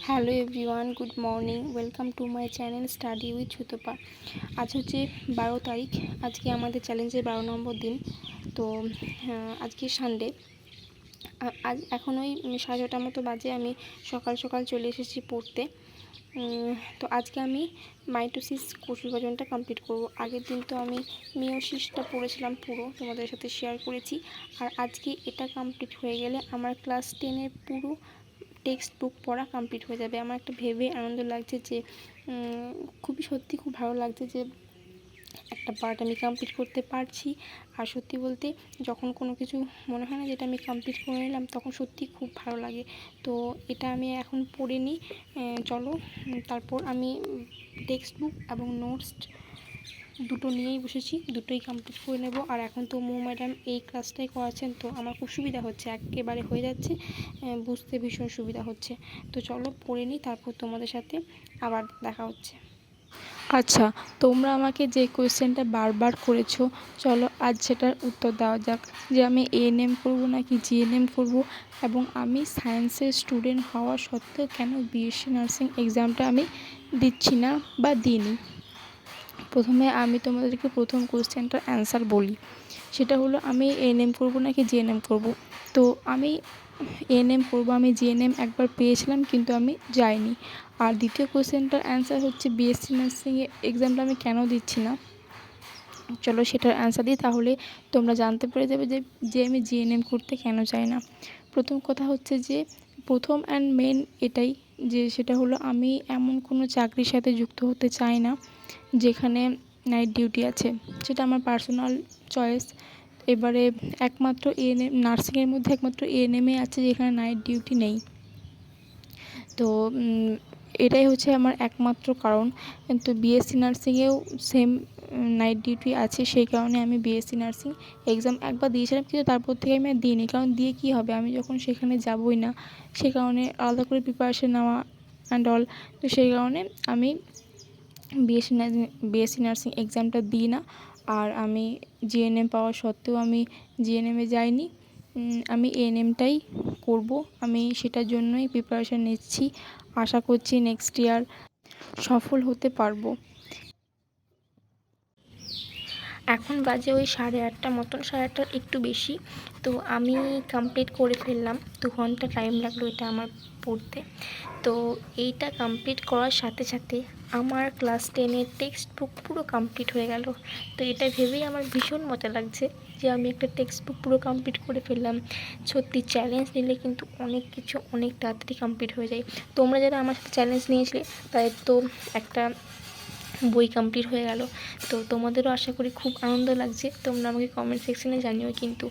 Hello everyone, good morning. Welcome to my channel study with Sutapa. আজ হচ্ছে 12 তারিখ। আজকে আমাদের চ্যালেঞ্জের 12 নম্বর দিন। তো আজকে সানডে। আজ এখন ওই 6:30 মতো বাজে। আমি সকাল সকাল চলে এসেছি পড়তে। তো আজকে আমি মাইটোসিস কোষ বিভাজনটা কমপ্লিট করব। আগের দিন তো আমি মিওসিসটা পড়েছিলাম, পুরো তোমাদের সাথে শেয়ার করেছি। আর আজকে এটা কমপ্লিট হয়ে গেলে আমার ক্লাস 10-এর পুরো টেক্সট বুক পড়া কমপ্লিট হয়ে যাবে। আমার একটা ভেবে আনন্দ লাগছে যে সত্যি খুব ভালো লাগছে যে একটা পার্ট আমি কমপ্লিট করতে পারছি। আর সত্যি বলতে যখন কোনো কিছু মনে হয় না যেটা আমি কমপ্লিট করে নিলাম, তখন সত্যি খুব ভালো লাগে। তো এটা আমি এখন পড়ে নিই। চলো, তারপর আমি টেক্সট বুক এবং নোটস দুটো নিয়েই বসেছি, দুটোই কমপ্লিট করে নেব। আর এখন তো ম্যাডাম এই ক্লাসটাই করাচ্ছেন, তো আমার খুব সুবিধা হচ্ছে, একেবারে হয়ে যাচ্ছে, বুঝতে ভীষণ সুবিধা হচ্ছে। তো চলো পড়ে নিই, তারপর তোমাদের সাথে আবার দেখা হচ্ছে। আচ্ছা, তোমরা আমাকে যে কোয়েশ্চেনটা বারবার করেছো, চলো আজ সেটার উত্তর দেওয়া যাক যে আমি এএনএম করব নাকি জিএনএম করব, এবং আমি সায়েন্সের স্টুডেন্ট হওয়া সত্ত্বেও কেন বিএসসি নার্সিং এক্সামটা আমি দিচ্ছি না বা দিইনি। প্রথমে আমি তোমাদেরকে প্রথম কোয়েশ্চেনটার অ্যান্সার বলি। সেটা হলো আমি এএনএম করব নাকি জিএনএম করব। তো আমি এএনএম করব। আমি জিএনএম একবার পেয়েছিলাম, কিন্তু আমি যাইনি। আর দ্বিতীয় কোয়েশ্চেনটার অ্যান্সার হচ্ছে বিএসসি নার্সিং এক্সামটা আমি কেন দিচ্ছি না। চলো সেটার অ্যান্সার দিই, তাহলে তোমরা জানতে পেরে যাবে যে আমি জিএনএম করতে কেন চাই না। প্রথম কথা হচ্ছে যে প্রথম অ্যান্ড মেন এটাই, যে সেটা হলো আমি এমন কোনো চাকরির সাথে যুক্ত হতে চাই না যেখানে নাইট ডিউটি আছে। সেটা আমার পার্সোনাল চয়েস। এবারে একমাত্র এএনএম নার্সিংয়ের মধ্যে একমাত্র এএনএমে আছে যেখানে নাইট ডিউটি নেই। তো এটাই হচ্ছে আমার একমাত্র কারণ। কিন্তু বিএসসি নার্সিংয়েও সেম নাইট ডিউটি আছে, সেই কারণে আমি বিএসসি নার্সিং এক্সাম একবার দিয়েছিলাম, কিন্তু তারপর থেকে আমি আর দিইনি। কারণ দিয়ে কী হবে, আমি যখন সেখানে যাবই না, সে কারণে আলাদা করে প্রিপারেশন নেওয়া অ্যান্ড অল। তো সেই কারণে আমি বিএসসি নার্সিং এক্সামটা দিই না। আর আমি জিএনএম পাওয়া সত্ত্বেও আমি জিএনএমে যাইনি। আমি এএনএমটাই করব। আমি সেটার জন্যই প্রিপারেশান নিচ্ছি। আশা করছি নেক্সট ইয়ার সফল হতে পারবো। এখন বাজে ওই 8:30 মতন, 8:30 একটু বেশি। তো আমি কমপ্লিট করে ফেললাম। 2 ঘন্টা টাইম লাগলো এটা আমার পড়তে। তো এইটা কমপ্লিট করার সাথে সাথে আমার ক্লাস 10-এর টেক্সট বুক পুরো কমপ্লিট হয়ে গেল। তো এটা ভেবেই আমার ভীষণ মজা লাগছে যে আমি একটা টেক্সট বুক পুরো কমপ্লিট করে ফেললাম। সত্যি চ্যালেঞ্জ নিলে কিন্তু অনেক কিছু অনেক তাড়াতাড়ি কমপ্লিট হয়ে যায়। তোমরা যারা আমার সাথে চ্যালেঞ্জ নিয়েছিলে তাদের তো একটা বই কমপ্লিট হয়ে গেল। তো তোমাদেরও আশা করি খুব আনন্দ লাগছে। তোমরা আমাকে কমেন্ট সেকশানে জানিও কিন্তু।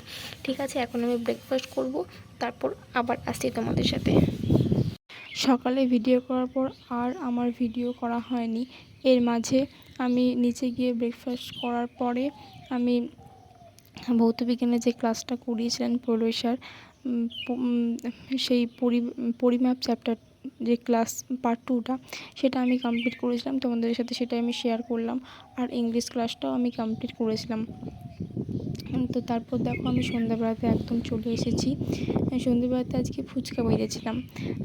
ঠিক আছে, এখন আমি ব্রেকফাস্ট করব, তারপর আবার আসছি তোমাদের সাথে। সকালে ভিডিও করার পর আর আমার ভিডিও করা হয়নি। এর মাঝে আমি নিচে গিয়ে ব্রেকফাস্ট করার পরে আমি ভৌতবিজ্ঞানের যে ক্লাসটা করিয়েছিলেন প্রলয় স্যার, সেই পরিমাপ চ্যাপ্টার যে ক্লাস পার্ট 2টা, সেটা আমি কমপ্লিট করেছিলাম। তোমাদের সাথে সেটাই আমি শেয়ার করলাম। আর ইংলিশ ক্লাসটাও আমি কমপ্লিট করেছিলাম। তো তারপর দেখো আমি সন্ধ্যাবেলাতে একদম চলে এসেছি। সন্ধ্যেবেলাতে আজকে ফুচকা বেরিয়েছিলাম,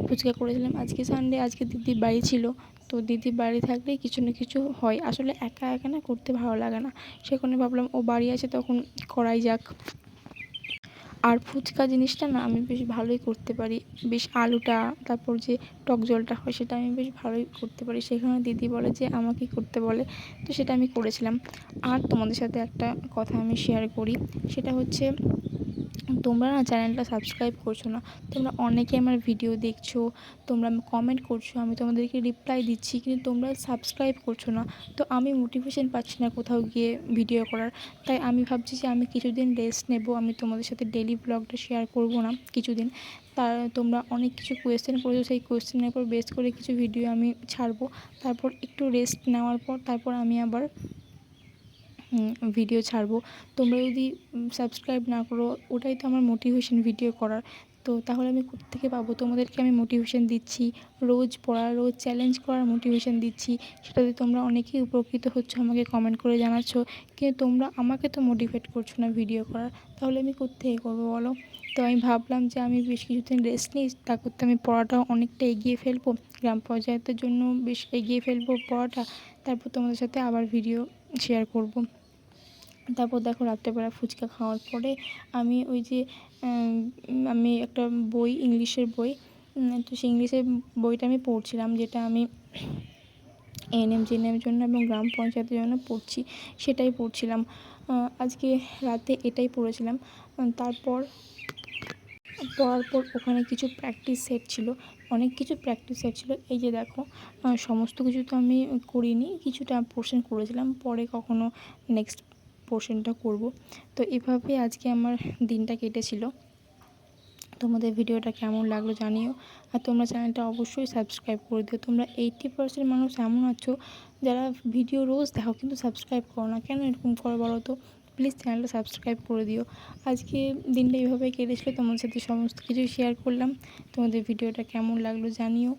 ফুচকা করেছিলাম। আজকে সানডে, আজকে দিদির বাড়ি ছিল। তো দিদির বাড়ি থাকলেই কিছু না কিছু হয়। আসলে একা একা না করতে ভালো লাগে না, সেখানে ভাবলাম ও বাড়ি আছে তখন করাই যাক। আর ফুচকা জিনিসটা না আমি বেশ ভালোই করতে পারি। বেশ আলুটা, তারপর যে টক জলটা হয় সেটা আমি বেশ ভালোই করতে পারি। সেখানে দিদি বলে যে আমাকেই করতে বলে, তো সেটা আমি করেছিলাম। আর তোমাদের সাথে একটা কথা আমি শেয়ার করি, সেটা হচ্ছে তোমরা না চ্যানেলটা সাবস্ক্রাইব করছো না। তোমরা অনেকে আমার ভিডিও দেখছো, তোমরা কমেন্ট করছো, আমি তোমাদেরকে রিপ্লাই দিচ্ছি, কিন্তু তোমরা সাবস্ক্রাইব করছো না। তো আমি মোটিভেশন পাচ্ছি না কোথাও গিয়ে ভিডিও করার। তাই আমি ভাবছি যে আমি কিছুদিন রেস্ট নেব। আমি তোমাদের সাথে ডেলি ব্লগটা শেয়ার করব না কিছুদিন। তোমরা অনেক কিছু কোয়েশ্চেন করেছো, সেই কোয়েশ্চেনের উপর বেস করে কিছু ভিডিও আমি ছাড়বো। তারপর একটু রেস্ট নেওয়ার পর তারপর আমি আবার ভিডিও ছাড়বো। তোমরা যদি সাবস্ক্রাইব না করো, ওটাই তো আমার মোটিভেশন ভিডিও করার। তো তাহলে আমি কোত্থেকে পাবো? তোমাদেরকে আমি মোটিভেশন দিচ্ছি, রোজ পড়া, রোজ চ্যালেঞ্জ করার মোটিভেশন দিচ্ছি। সেটাতে তোমরা অনেকেই উপকৃত হচ্ছ, আমাকে কমেন্ট করে জানাচ্ছ, কিন্তু তোমরা আমাকে তো মোটিভেট করছো না ভিডিও করার। তাহলে আমি কোত্থেকে করবো বলো? তো আমি ভাবলাম যে আমি বেশ কিছুদিন রেস্ট নিই, তা করতে আমি পড়াটাও অনেকটা এগিয়ে ফেলবো, গ্রাম পঞ্চায়েতের জন্য বেশ এগিয়ে ফেলবো পড়াটা, তারপর তোমাদের সাথে আবার ভিডিও শেয়ার করব। তারপর দেখো রাত্রেবেলা ফুচকা খাওয়ার পরে আমি ওই যে আমি একটা বই, ইংলিশের বই, তো সেই ইংলিশের বইটা আমি পড়ছিলাম, যেটা আমি এএনএম জিএনএমের জন্য এবং গ্রাম পঞ্চায়েতের জন্য পড়ছি, সেটাই পড়ছিলাম। আজকে রাতে এটাই পড়েছিলাম। তারপর পড়ার পর ওখানে কিছু প্র্যাকটিস সেট ছিল, অনেক কিছু প্র্যাকটিস সেট ছিল। এই যে দেখো, সমস্ত কিছু তো আমি করিনি, কিছুটা পোর্শন করেছিলাম, পরে কখনো নেক্সট পোর্শনটা করব। তো এভাবে আজকে আমার দিনটা কেটেছিল। তোমাদের ভিডিওটা কেমন লাগলো জানিও, আর তোমরা চ্যানেলটা অবশ্যই সাবস্ক্রাইব করে দিও। তোমরা 80% মানুষ এমন আছো যারা ভিডিও রোজ দেখো কিন্তু সাবস্ক্রাইব করো না, কেন এরকম করো বলো তো? প্লিজ চ্যানেলটা সাবস্ক্রাইব করে দিও। আজকে দিনটা এইভাবে কেটেছিল, তোমাদের সাথে সমস্ত কিছু শেয়ার করলাম। তোমাদের ভিডিওটা কেমন লাগলো জানিও।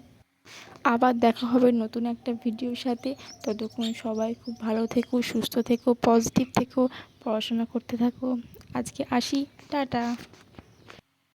আবার দেখা হবে নতুন একটা ভিডিওর সাথে। ততক্ষণ সবাই খুব ভালো থেকো, সুস্থ থেকো, পজিটিভ থেকো, পড়াশোনা করতে থাকো। আজকে আসি, টাটা।